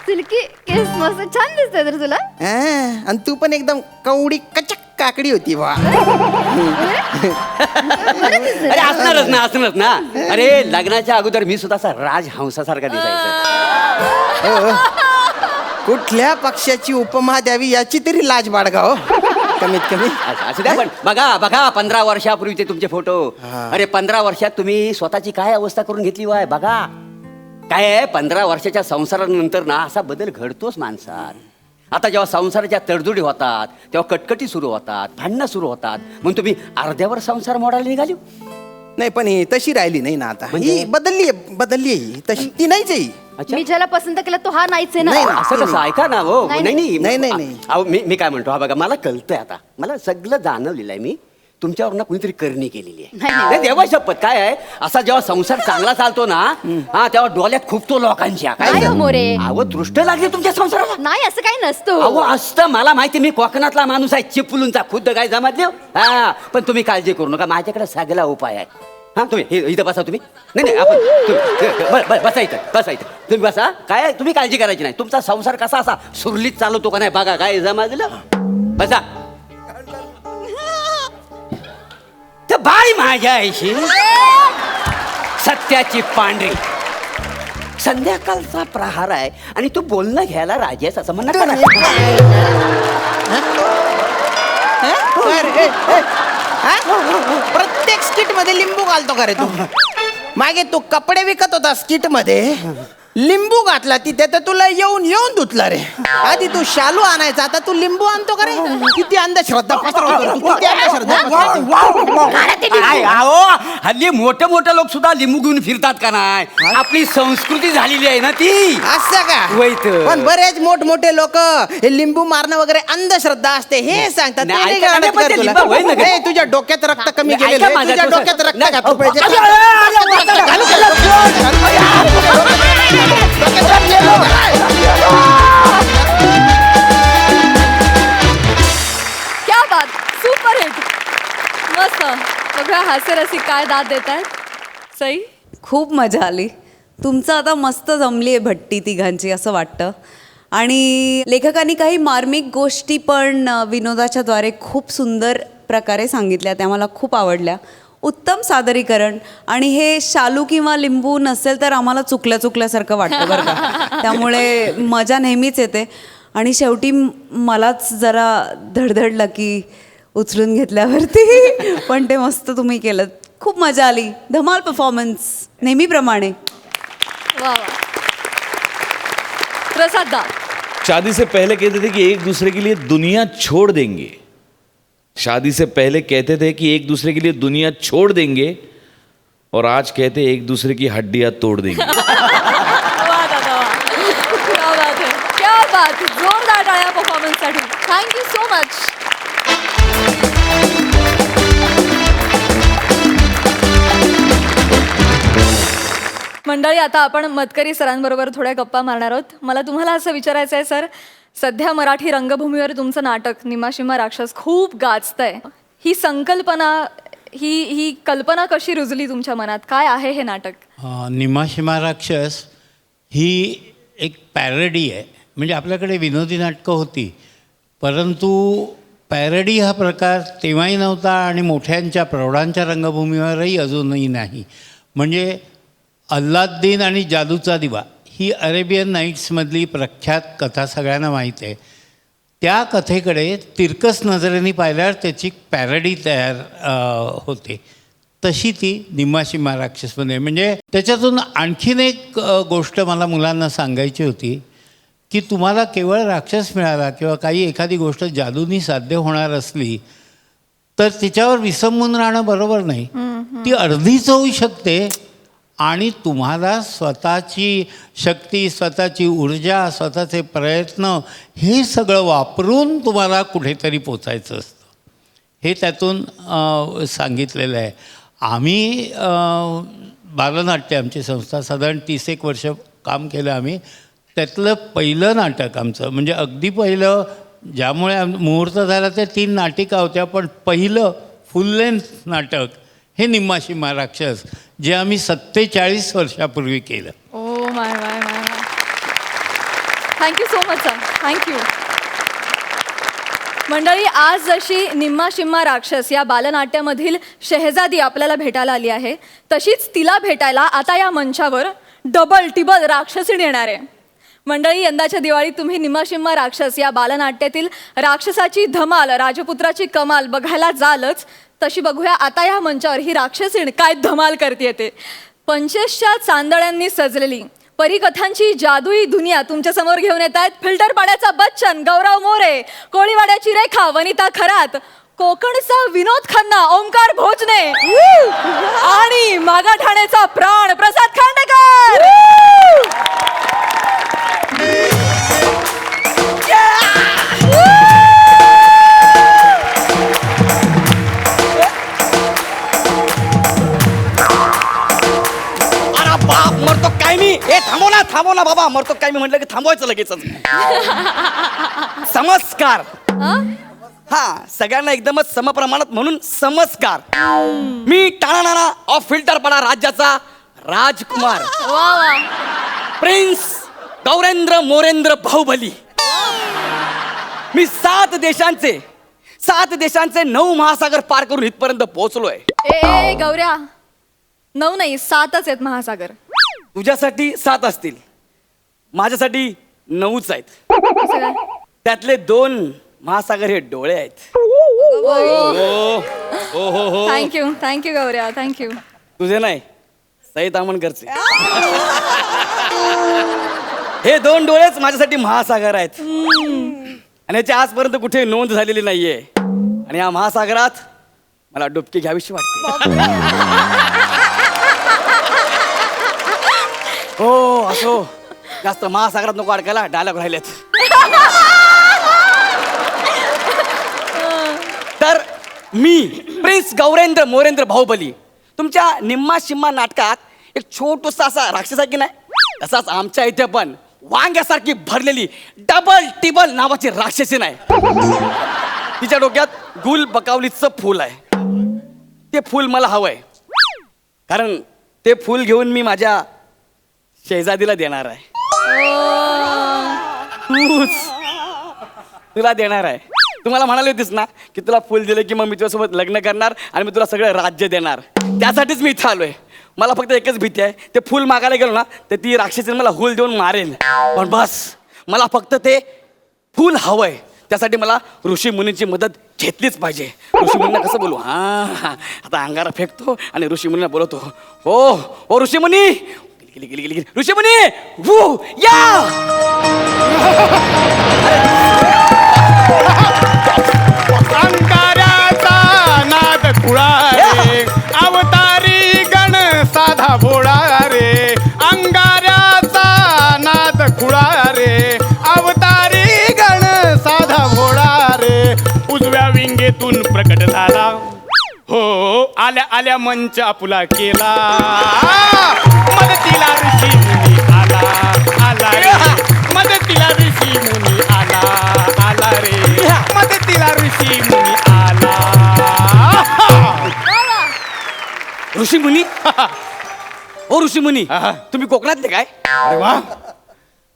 सिल्की केस, मस्त छान दिसतंय तर तुला. आणि तू पण एकदम कवडी कचक काकडी होती बा. अरे असणारच ना, असणारच ना. अरे लग्नाच्या अगोदर मी सुद्धा असा राजहंसासारखा दिसायचा. कुठल्या पक्षाची उपमा द्यावी याची तरी लाज बाळगा हो, कमीत कमी. असू द्या, पण बघा बघा 15 वर्षापूर्वीचे तुमचे फोटो. अरे 15 वर्षात तुम्ही स्वतःची काय अवस्था करून घेतली वाय बघा. काय आहे, 15 वर्षाच्या संसारानंतर ना असा बदल घडतोच माणसात. आता जेव्हा संसाराच्या तडजोडी होतात तेव्हा कटकटी सुरू होतात, भांडणं सुरू होतात, मग तुम्ही अर्ध्यावर संसार मोडायला निघाली. नाही पण ही तशी राहिली नाही ना आता. म्हणजे? ही बदलली आहे ही, तशी ती नाहीच आहे ही. अच्छा. मी ज्याला पसंत केला तो हा नाहीच आहे नाही, ना. नाही. असं कसं, ऐका ना हो. नाही, नाही नाही, नाही. अहो, मी काय म्हणतो, हा बघा मला कळतंय आता, मला सगळं जाणवलेलं आहे. मी तुमच्यावर ना कुणीतरी करणी केलेली आहे. नाही, नाही. नाही, देवा शपथ. काय आहे, असा जेव्हा संसार चांगला चालतो ना, हा तेव्हा डोळ्यात खूपतो लोकांच्या. काय नाही हो मोरे. अहो दृष्ट लागली तुमच्या संसाराला. नाही, असं काही नसतं. अहो असतं, मला माहिती, मी कोकणातला माणूस आहे, चिपळूणचा खुद्द काय जमात देव. हा पण तुम्ही काळजी करू नका, माझ्याकडे सगळा उपाय आहे. हा तुम्ही इथं बसा. तुम्ही नाही आपण बसा इथं, बसा इथं. तुम्ही बसा. काय तुम्ही काळजी करायची नाही. तुमचा संसार कसा असा सुरलीत चालवतो का नाही बघा. काय जमाजलं, बसा. तर बाई माझ्या आईशी सत्याची पांढरी, संध्याकाळचा प्रहार आहे आणि तू बोलणं घ्यायला राजी आहेस असं म्हणणं. प्रत्येक स्किट मध्ये लिंबू घालतो का रे तू? मागे तू कपडे विकत होता स्किट मध्ये, लिंबू घातला तिथे तर तुला येऊन धुतला रे. आधी तू शालू आणायचा, आता तू लिंबू आणतो का रे? किती अंधश्रद्धा पसरवतो तू, किती अंधश्रद्धा पसरवतो. काय अहो, हल्ली मोठे लोक सुद्धा लिंबू घेऊन फिरतात का नाही. आपली संस्कृती झालेली आहे ना ती. असं का? वैत. पण बरेच मोठमोठे लोक हे लिंबू मारणं वगैरे अंधश्रद्धा असते हे सांगतात. नाही, ते नाही ऐका, कळत नाही, पण का ते तुला? लिंबू होय ना ग? ए, तुझ्या डोक्यात रक्त कमी ऐका गेलेलं आहे. माझं, तुझ्या तुझं- डोक्यात रक्त नाही, घातलं पाहिजे. अरे, अरे, अरे, क्या बात, सुपर हिट, मस्त. बघा हास्यरसिक काय दाद देत आहेत. सई, खूप मजा आली. तुमचं आता मस्त जमली आहे भट्टी तिघांची असं वाटतं. आणि लेखकांनी काही मार्मिक गोष्टी पण विनोदाच्या द्वारे खूप सुंदर प्रकारे सांगितल्या, त्या मला खूप आवडल्या. उत्तम सादरीकरण. आणि हे शालू किंवा लिंबू नसेल तर आम्हाला चुकल्यासारखं वाटतं बरं का. त्यामुळे मजा नेहमीच येते. आणि शेवटी मलाच जरा धडधडलं की उचलून घेतल्यावरती, पण ते मस्त तुम्ही केलं. खूप मजा आली. धमाल परफॉर्मन्स नेहमीप्रमाणे. वा वा. प्रसाद दा, शादी से पहले कहते थे कि एक दूसरे के लिए दुनिया छोड़ देंगे. शादी से पहले कहते थे कि एक दूसरे के लिए दुनिया छोड़ देंगे, और आज कहते एक दूसरे की हड्डियां तोड़ देंगे. वा दादा वा. क्या बात है, क्या बात. जोरदार टाळ्या परफॉर्मन्ससाठी. Thank you so much. मंडळी, आता आपण मतकरी सरांबरोबर थोड्या गप्पा मारणार आहोत. मला तुम्हाला असं विचारायचं आहे सर, सध्या मराठी रंगभूमीवर तुमचं नाटक निमाशिमा राक्षस खूप गाजतंय. ही संकल्पना, ही कल्पना कशी रुजली तुमच्या मनात? काय आहे हे नाटक? निमाशिमा राक्षस ही एक पॅरडी आहे. म्हणजे आपल्याकडे विनोदी नाटकं होती, परंतु पॅरडी हा प्रकार तेव्हाही नव्हता आणि मोठ्यांच्या प्रौढांच्या रंगभूमीवरही अजूनही नाही. म्हणजे अल्लाद्दीन आणि जादूचा दिवा ही अरेबियन नाईट्समधली प्रख्यात कथा सगळ्यांना माहीत आहे. त्या कथेकडे तिरकस नजरेने पाहिल्यावर त्याची पॅरडी तयार होते. तशी ती निम्माशिमा राक्षसमध्ये. म्हणजे त्याच्यातून आणखीन एक गोष्ट मला मुलांना सांगायची होती की तुम्हाला केवळ राक्षस मिळाला किंवा काही एखादी गोष्ट जादूनी साध्य होणार असली तर तिच्यावर विसंबून राहणं बरोबर नाही. ती अर्धीच होऊ शकते आणि तुम्हाला स्वतःची शक्ती, स्वतःची ऊर्जा, स्वतःचे प्रयत्न हे सगळं वापरून तुम्हाला कुठेतरी पोचायचं असतं. हे त्यातून सांगितलेलं आहे. आम्ही बालनाट्य, आमची संस्था साधारण 30 वर्ष काम केलं आम्ही. त्यातलं पहिलं नाटक आमचं म्हणजे अगदी पहिलं, ज्यामुळे मुहूर्त झाला ते 3 नाटिका होत्या, पण पहिलं फुल लेंथ नाटक हे निम्माशिमा राक्षस, जे आम्ही 47 वर्षापूर्वी केलं. Oh my my my my. Thank you so much sir, thank you. मंडळी, आज जशी निम्मा शिम्मा राक्षस या बालनाट्यामधील शेहजादी आपल्याला भेटायला आली आहे, तशीच तिला भेटायला आता या मंचावर डबल टिबल राक्षसीण येणार आहे. मंडळी, यंदाच्या दिवाळीत तुम्ही निम्मा शिम्मा राक्षस या बालनाट्यातील राक्षसाची धमाल, राजपुत्राची कमाल बघायला जालच, तशी बघूया आता या मंचावर ही राक्षसीण काय धमाल करते ते. 25च्या चांदण्यांनी सजलेली परिकथांची जादुई दुनिया तुमच्या समोर घेऊन येत आहेत फिल्टर पाड्याचा बच्चन गौरव मोरे, कोळीवाड्याची रेखा वनिता खरात, कोकणचा विनोद खन्ना ओंकार भोजने आणि मागाठाण्याचा प्राण प्रसाद खांडेकर. मरतो काय मी? ए थांबव ना बाबा, मरतो काय मी म्हटलं की थांबवायचं लगेच. समस्कार. हा, सगळ्यांना एकदमच समप्रमाणात म्हणून समस्कार. मी टाणाणारा ऑफ फिल्टर पडा राज्याचा राजकुमार, वा वा. प्रिन्स गौरेंद्र मोरेंद्र बाहुबली. मी 7 देशांचे 9 महासागर पार करून इथपर्यंत पोहोचलोय. ए गौऱ्या, 9 नाही 7च आहेत महासागर. तुझ्यासाठी 7 असतील, माझ्यासाठी 9च आहेत. असं काय? त्यातले 2 महासागर हे डोळे आहेत. Thank you Gaurya, thank you. तुझे नाही, सई तामणकरचे. हे 2 डोळेच माझ्यासाठी महासागर आहेत आणि याची आजपर्यंत कुठे नोंद झालेली नाहीये. आणि या महासागरात मला डुबकी घ्यावीशी वाटते. हो असो, जास्त महासागरात नको अडकायला, डायलॉग राहिलेत. तर मी प्रिन्स गौरेंद्र मोरेंद्र बाहुबली तुमच्या निम्मा शिम्मा नाटकात एक छोटूसा असा राक्षस आहे की नाही, तसाच आमच्या इथे पण वांग्यासारखी भरलेली डबल टिबल नावाची राक्षसी नाही. तिच्या डोक्यात गुल बकावलीचं फूल आहे. ते फूल मला हवंय, कारण ते फूल घेऊन मी माझ्या शेहजादीला देणार आहे. तुला देणार आहे. तुम्हाला म्हणाले होतीस ना की तुला फुल दिलं की मग मी तुझ्यासोबत लग्न करणार आणि मी तुला सगळं राज्य देणार. त्यासाठीच मी इथं आलोय. मला फक्त एकच भीती आहे, ते फुल मागायला गेलो ना तर ती राक्षसी मला हुल देऊन मारेल. पण बस, मला फक्त ते फुल हवंय. त्यासाठी मला ऋषी मुनींची मदत घेतलीच पाहिजे. ऋषी मुनींना कसं बोलू? हा, आता अंगारा फेकतो आणि ऋषी मुनींना बोलवतो. ओ ऋषी मुनी, ऋषी मुनी, वू या. अंगाऱ्याचा नाद खुळा रे, अवतारी गण साधा भोळा रे. अंगाऱ्याचा नाद खुळा रे, अवतारी गण साधा भोळा रे. उजव्या विंगेतून प्रकट झाला, हो आल्या आल्या मंच आपुला केला. मदतीला ऋषी मुनी आला, आला रे. मदतीला ऋषी मुनी आला, आला रे. मदतीला ऋषी मुनी आला. ऋषी मुनी, ओ ऋषी मुनी, तुम्ही कोकणातले काय? अरे वा,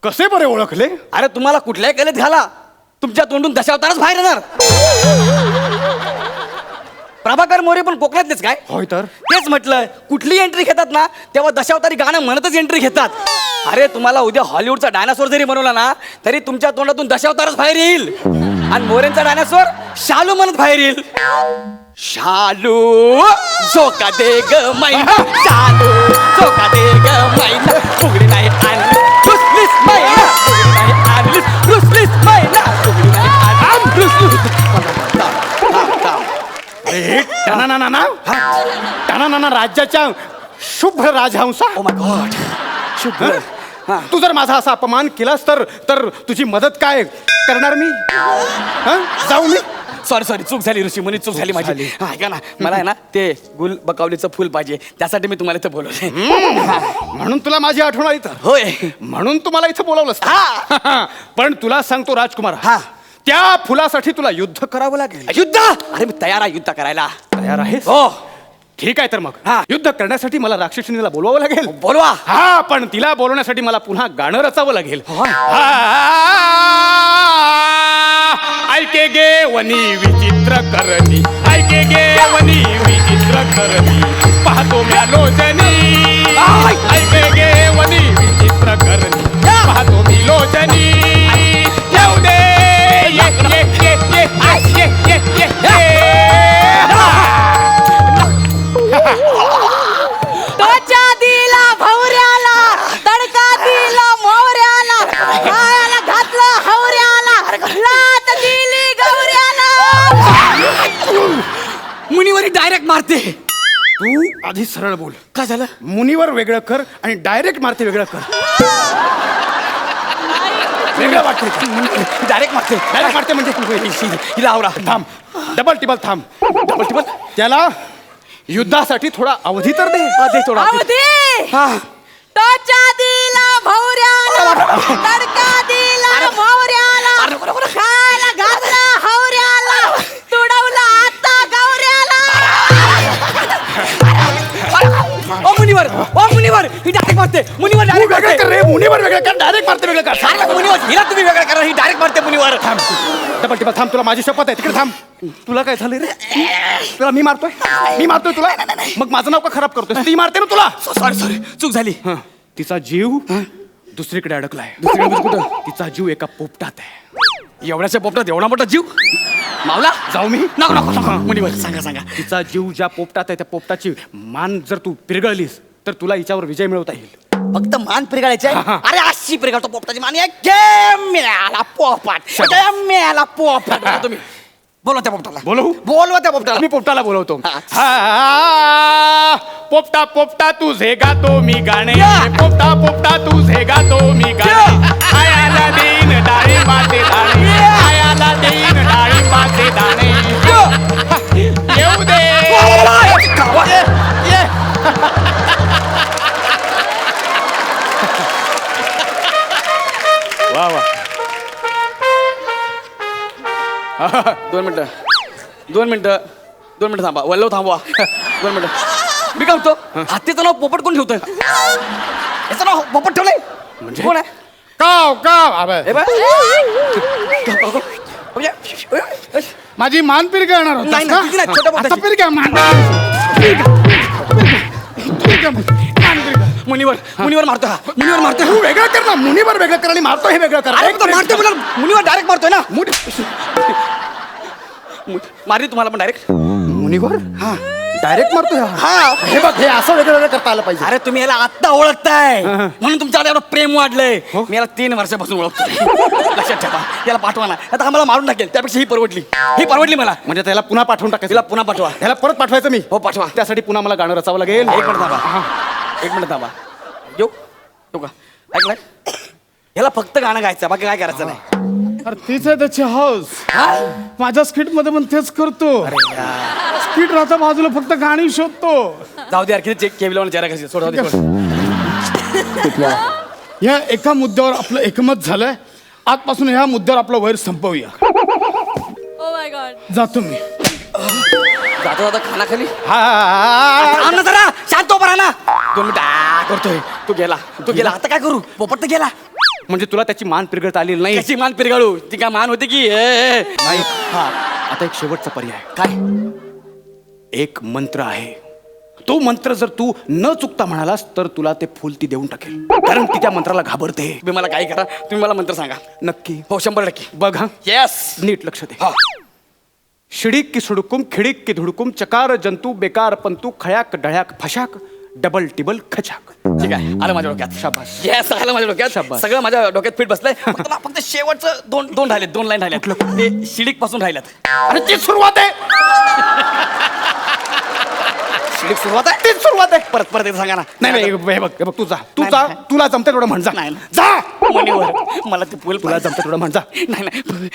कसे बरे ओळखले? अरे तुम्हाला कुठल्याही कलेत घाला, तुमच्या तोंडून दशावतारच बाहेर येणार. प्रभाकर मोरे पण कोकणातलेच काय? होय तर. तेच म्हटलं, कुठली एंट्री घेतात ना तेव्हा दशावतारी गाणं म्हणतच एंट्री घेतात. अरे तुम्हाला उद्या हॉलिवूडचा डायनासोर जरी बनवला ना तरी तुमच्या तोंडातून दशावतारच बाहेर येईल. आणि मोरेंचा डायनासोर शालू म्हणत बाहेर येईल. शालू झोका दे ग मैना, शालू झोका दे ग मैना, फुगडी नाही आणली रुसलीस मैना, फुगडी नाही आणलीस रुसलीस मैना, फुगडी नाही आणलीस रुसलीस. टाना राज्याच्या शुभ राजहंसा. Oh my God. शुभ. तू जर माझा असा अपमान केलास तर तुझी मदत काय करणार मी? जाऊ मी? सॉरी चूक झाली ऋषी मुनी, चूक झाली माझी. हा, ऐका ना, मला आहे ना ते गुल बकावलीचं फुल पाहिजे, त्यासाठी मी तुम्हाला इथं बोलवलंय. म्हणून तुला माझी आठवण आली तर? होय. म्हणून तुम्हाला इथं बोलावलंस? पण तुला सांगतो राजकुमार, हा. त्या फुलासाठी तुला युद्ध करावं लागेल. युद्ध? अरे मी तयार आहे युद्ध करायला. तयार आहेस? हो. ठीक आहे तर मग हा. युद्ध करण्यासाठी मला राक्षसिणीला बोलवावं लागेल. बोलवा. हा, पण तिला बोलवण्यासाठी मला पुन्हा गाणं रचावं लागेल. ऐके गे वनी विचित्र करणी, ऐके गे वनी विचित्र करणी, पाहतो म्या लोचनी. ऐके गे वनी विचित्र करणी, पाहतो मी लोचनी. येऊ दे ये ये ये ये ये ये ये ये. टोचा दिला भवऱ्याला, तडका दिला मोहऱ्याला, पायाला घातलं हवऱ्याला, लात दिली गवऱ्याला. मुनीवरी डायरेक्ट मारते. तू आधी सरळ बोल. काय झालं? मुनीवर वेगळं कर आणि डायरेक्ट मारते वेगळं कर. वेगळं वाटते. डायरेक्ट मारते. डायरेक्ट मारते म्हणजे हिला आवरा. थांब. डबल टिबल थांब. डबल टिबल. त्याला युद्धासाठी थोडा अवधी तर दे. दे थोडा. अवधी. हा. टोचा दिला भवऱ्याला, तडका दिला मोहऱ्याला, खायला घातलं हवऱ्याला, तुडवलं आता गवऱ्याला. ओ मुनीवर, ओ मुनीवर, ही डायरेक्ट मारते. मुनीवर डायरेक्ट वेगळं कर रे. मुनीवर वेगळं कर, डायरेक्ट मारते वेगळं कर. अरे मुनीवर, हिला तुम्ही वेगळं करा, ही डायरेक्ट मारते मुनीवर. थांब. डबल टिबल थांब. तुला माझी शपथ आहे. तिकडे थांब. तुला काय झालं रे? तुला मी मारतोय तुला? मग माझं नाव का खराब करतोय? ती मारते ना तुला. सॉरी चूक झाली. तिचा जीव दुसरीकडे अडकलाय. दुसरीकडे कुठं? तिचा जीव एका पोपटात आहे. एवढ्याच्या पोपटात एवढा मोठा जीव? मावला जाऊ मी? नको नको नको. मुनीवर सांगा. तिचा जीव ज्या पोपटात आहे त्या पोपटाची मान जर तू पिरगळलीस तर तुला हिच्यावर विजय मिळवता येईल. फक्त मान पिरगाळायचे? हा. अरे अशी पिरगाळतो पोपटाची मान. मिळाला पोपट, मिळाला पोपट. तुम्ही बोलवा त्या पोपटाला. बोलवा त्या पोपटाला. मी पोपटाला बोलवतो. हा. हा. पोपटा पोपटा तुझे गातो मी गाणे, पोपटा पोपटा तुझे गातो मी गाणे. आयाला देईन डाळी माते दाणे, आयाला देईन डाळी माते दाणे. येऊ दे. ये. वा वा. 2 मिनिटं थांबा. वल्लव थांबवा. 2 मिनिटं. मी काय म्हणतो, हत्तीचं नाव पोपट कोण ठेवतोय? याचं नाव पोपट ठेवलंय म्हणजे कोण आहे? काव काव. हे बघ. माझी मान पिरगळणार होतास नाही, का? नाही, नाही, छोट्या पोपटाची. आता पिरगळ मान. मुनीवर मारतो हा. मुनीवर मारतो. तू वेगळं कर ना. मुनीवर वेगळं कर आणि मारतो हे वेगळं कर. अरे तो मारतो मुनीवर डायरेक्ट मारतोय ना. मारली तुम्हाला पण डायरेक्ट. मुनीवर? हा. डायरेक्ट मारतो हा. हे बघ, हे असं वेगळं वेगळं करता आलं पाहिजे. अरे तुम्ही याला आत्ता ओळखताय म्हणून तुमच्यावर एवढं प्रेम वाढलंय. मी याला 3 वर्षापासून ओळखतो. लक्षात ठेवा. याला पाठवा ना. आता आम्हाला मारून टाकेल, त्यापेक्षा ही परवडली मला. म्हणजे त्याला पुन्हा पाठवून टाकायचं. तिला पुन्हा पाठवा. ह्याला परत पाठवायचं मी. हो पाठवा. त्यासाठी पुन्हा मला गाणं रचावं लागेल. 1 मिनिट थांबा. येऊ का? ऐकलंय? याला फक्त गाणं गायचं, बाकी काय करायचं नाही. अरे तीच आहे त्याची हौस. माझ्या स्किट मध्ये पण तेच करतो. स्किट राहता बाजूला फक्त गाणी शोधतो. जाऊ दे यार, किती चेक केलं चेहरा कशी सोड. या एका मुद्द्यावर आपलं एकमत झालंय. आजपासून ह्या मुद्द्यावर आपलं वैर संपवूया. Oh my God. जातो मी. जाता खानाखाली. हा. जरा शांत उभा राहा ना. 2 मिनिटं. करतोय. तू गेला. आता काय करू? पोपट तर गेला. म्हणजे तुला त्याची मान पिरगळता आलेली नाही? कशी मान पिरगाळू? ती काय मान होती की नाही. हा. आता एक शेवटचा पर्याय. काय? एक मंत्र आहे. तो मंत्र जर तू न चुकता म्हणालास तर तुला ते फुल ती देऊन टाकेल, कारण ती त्या मंत्राला घाबरते. तुम्ही मला काय करा, तुम्ही मला मंत्र सांगा. नक्की? हो 100%. बघ हा. येस. नीट लक्ष दे. हा. शिडीक की सुडुकुम खिडीक की धुडकुम चकार जंतू बेकार पंतू खयाक डळ्याक फशाक डबल टिबल खचाक. ठीक आहे आलं माझ्या डोक्यात. शाबास. येस आलं माझ्या डोक्यात. शाबास. सगळं माझ्या डोक्यात फिट बसलंय. फक्त शेवटचं दोन राहिलेत, 2 लाईन राहिल्यात. ते शिडीक पासून राहिल्यात. अरे तीच सुरुवात आहे. शिडीक सुरुवात आहे. तीच सुरुवात आहे. परत एकदा सांगा ना. नाही हे बघ तू जा नाही, जा नाही. तुला जमते थोडं म्हण जा. नाही. जा मनीवर मला ते फुल तुला जमते थोडं म्हण जा. नाही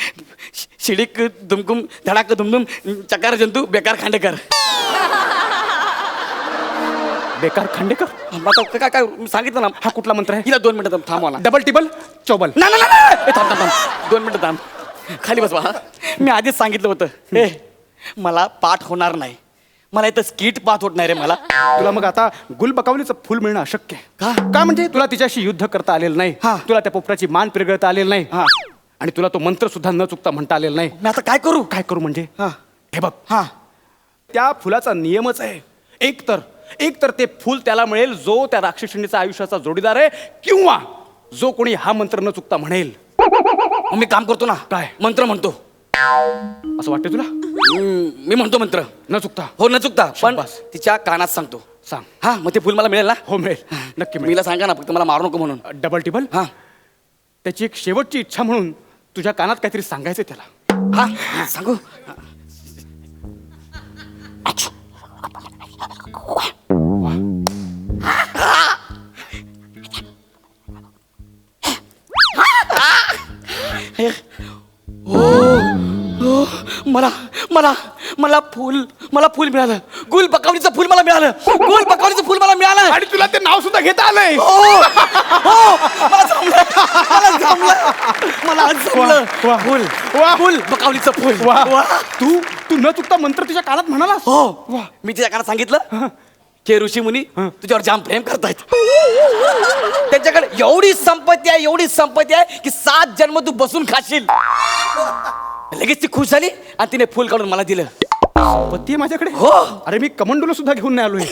शिडीक दुमकुम धडाक दुमदुम चकार जंतू बेकार खांडेकर. बेकार खांडेकर. आता काय काय सांगितलं ना. हा कुठला मंत्र आहे? हिला 2 मिनिटं थांबवा ना. डबल टिबल चौबल. नाही थांब 2 मिनिटं थांब. खाली बसवा. मी आधीच सांगितलं होतं हे मला पाठ होणार नाही. मला इथं स्किट पाठ होत नाही रे मला. तुला मग आता गुलबकावलीचं फुल मिळणं अशक्य आहे. का म्हणजे तुला तिच्याशी युद्ध करता आलेलं नाही. तुला त्या पोपटाची मान पिरगळता आलेलं नाही. आणि तुला तो मंत्र सुद्धा न चुकता म्हणता आलेला नाही. मी आता काय करू. काय करू म्हणजे हे बघ त्या फुलाचा नियमच आहे एक तर ते फुल त्याला मिळेल जो त्या राक्षसिणीचा आयुष्याचा जोडीदार आहे किंवा जो कोणी हा मंत्र न चुकता म्हणेल. मग मी काम करतो ना. काय? मंत्र म्हणतो. असं वाटतं तुला? मी म्हणतो मंत्र न चुकता. हो न चुकता पण शाबास. तिच्या कानात सांगतो. सांग. हा मग ते फुल मला मिळेल ना. हो मिळेल नक्की मिळेल. मीला सांगा ना फक्त मला मारू नको म्हणून. डबल टिबल हा त्याची एक शेवटची इच्छा म्हणून तुझ्या कानात काहीतरी सांगायचं त्याला. हा सांगू. मला मला मला फुल मिळालं. गुल बकावलीचं फुल मला मिळालं. गुल बकावलीचं फुल मला मिळालं. आणि तुला ते नाव सुद्धा घेता आलंय. मला जमलं. मला आज जमलं. वा. फुल वा. फुल बकावलीचं फुल. वा. तू न चुकता मंत्र तुझ्या कानात म्हणालास. हो मी तिच्या कानात सांगितलं की ऋषी मुनी तुझ्यावर जाम प्रेम करतायत. त्यांच्याकडे एवढी संपत्ती आहे की 7 जन्म तू बसून खाशील. लगेच ती खुश झाली आणि तिने फुल काढून मला दिलं. पती आहे माझ्याकडे. हो. अरे मी कमंडूला सुद्धा घेऊन नाही आलोय.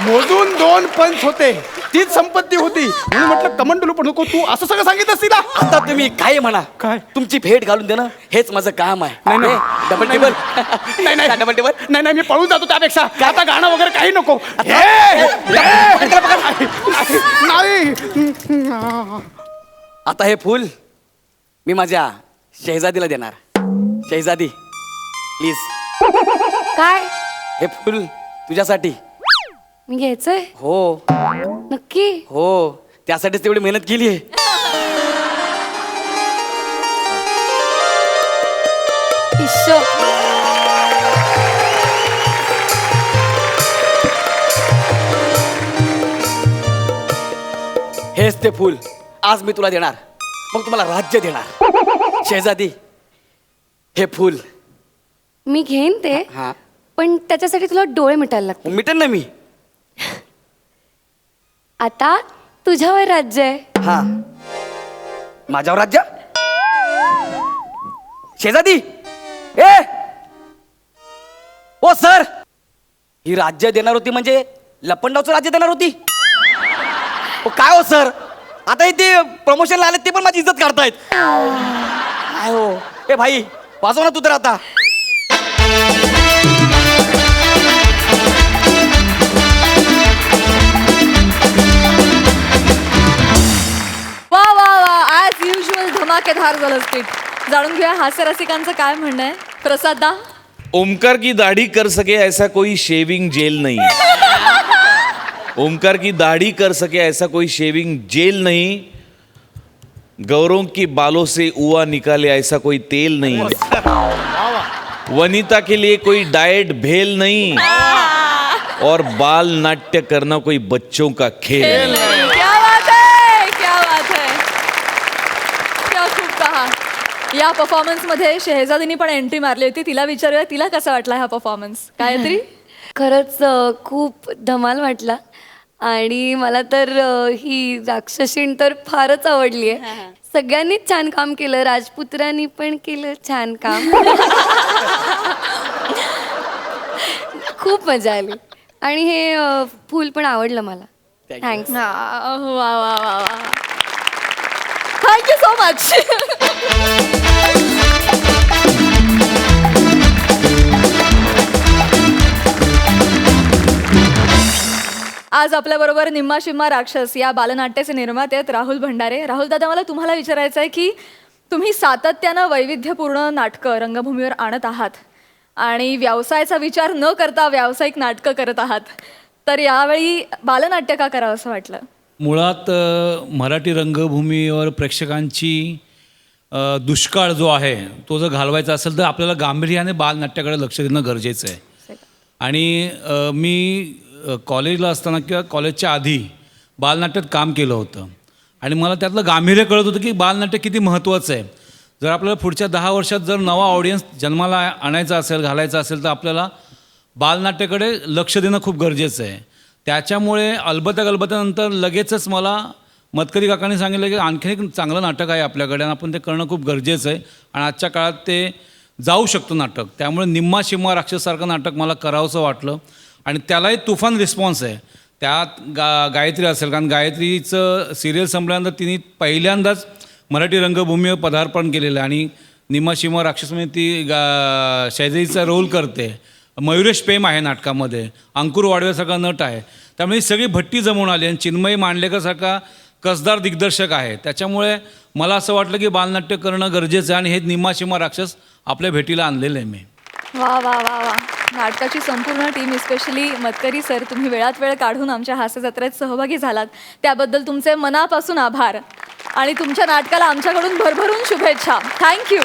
मोजून 2 पंच होते तीच संपत्ती होती म्हणून म्हटलं कमंडलू पण नको. तू असं सगळं सांगितलं तिला. आता तुम्ही काय म्हणा. काय? तुमची भेट घालून देणं हेच माझं काम आहे. नाही. Double table. नाही डबल टेबल. नाही मी पळून जातो त्यापेक्षा. आता गाणं वगैरे काही नको. नाही. आता हे फुल मी माझ्या शहजादीला देणार. शहजादी प्लीज काय हे फुल तुझ्यासाठी. मी घ्यायचंय हो नक्की. हो त्यासाठीच तेवढी मेहनत केली आहे. ईश्वर हेच ते फुल आज मी तुला देणार. मग तुम्हाला राज्य देणार. शहजादी हे फुल मी घेईन ते हा पण त्याच्यासाठी तुला डोळे मिटायला लागतील. मिटेन ना मी. आता तुझ्यावर राज्य आहे. हा माझ्यावर राज्य. शेजादी ए ओ सर ही राज्य देणार होती म्हणजे लपंडावचं राज्य देणार होती. ओ काय हो सर आता इथे प्रमोशनला आले ते पण माझी इज्जत काढतायत. काय हो ए भाई वाजव ना तू तर आता. वा वा वा ॲज युजल धमाकेदार झालं स्पीच. जाणून घेऊया हास्य रसिकांचं काय म्हणणं आहे. प्रसाद दा. ओमकार की दाढ़ी कर सके ऐसा कोई शेविंग जेल नहीं. ओमकार की दाढ़ी कर सके ऐसा कोई शेविंग जेल नहीं. गौरों की बालों से उआ निकाले ऐसा कोई तेल नहीं. वनिता के लिए कोई डाइट भेल नहीं. और बाल नाट्य करना कोई बच्चों का खेल. क्या बात है, क्या बात है, क्या खूप कहा. या परफॉर्मन्स मध्ये शहजादीनी पण एंट्री मारली होती. तिला विचारूया तिला कसा वाटला हा परफॉर्मन्स. गायत्री. खरंच खूप धमाल वाटला आणि मला तर ही राक्षसीण तर फारच आवडली आहे. सगळ्यांनीच छान काम केलं. राजपुत्रांनी पण केलं छान काम. खूप मजा आली आणि हे फूल पण आवडलं मला. थँक्स. वा वा वा वा. Thank you so much. आज आपल्याबरोबर निम्मा शिम्मा राक्षस या बालनाट्याचे निर्माते आहेत राहुल भंडारे. राहुल दादा, मला तुम्हाला विचारायचं आहे की तुम्ही सातत्यानं वैविध्यपूर्ण नाटकं रंगभूमीवर आणत आहात आणि व्यवसायाचा विचार न करता व्यावसायिक नाटकं करत आहात, तर यावेळी बालनाट्य का करावं असं वाटलं? मुळात मराठी रंगभूमीवर प्रेक्षकांची दुष्काळ जो आहे तो जर घालवायचा असेल तर आपल्याला गांभीर्याने बालनाट्याकडे लक्ष देणं गरजेचं आहे. आणि मी कॉलेजला असताना किंवा कॉलेजच्या आधी बालनाट्यात काम केलं होतं आणि मला त्यातलं गांभीर्य कळत होतं की बालनाट्य किती महत्त्वाचं आहे. जर आपल्याला पुढच्या 10 वर्षात जर नवा ऑडियन्स जन्माला आणायचा असेल, घालायचा असेल, तर आपल्याला बालनाट्याकडे लक्ष देणं खूप गरजेचं आहे. त्याच्यामुळे अलबत्यानंतर लगेचच मला मतकरी काकांनी सांगितलं की आणखीन एक चांगलं नाटक आहे आपल्याकडे आणि आपण ते करणं खूप गरजेचं आहे आणि आजच्या काळात ते जाऊ शकतं नाटक. त्यामुळे निम्मा शिम्मा राक्षससारखं नाटक मला करावंसं वाटलं आणि त्यालाही तुफान रिस्पॉन्स आहे. त्यात गायत्री असेल, कारण गायत्रीचं सिरियल संपल्यानंतर तिने पहिल्यांदाच मराठी रंगभूमीवर पदार्पण केलेलं आहे आणि निम्मा शिम्मा राक्षसमध्ये ती शैजरीचा रोल करते. मयुरेश पेम आहे नाटकामध्ये, अंकुर वाडवेसारखा नट आहे. त्यामुळे ही सगळी भट्टी जमून आली आणि चिन्मयी मांडलेकरसारखा कसदार दिग्दर्शक आहे. त्याच्यामुळे मला असं वाटलं की बालनाट्य करणं गरजेचं आहे आणि हे निम्मा शिम्मा राक्षस आपल्या भेटीला आणलेलं आहे मी. वा वा वा वा. नाटकाची संपूर्ण टीम, इस्पेशली मतकरी सर, तुम्ही वेळात वेळ काढून आमच्या हास्य जत्रेत सहभागी झालात त्याबद्दल तुमचे मनापासून आभार आणि तुमच्या नाटकाला आमच्याकडून भरभरून शुभेच्छा. थँक्यू.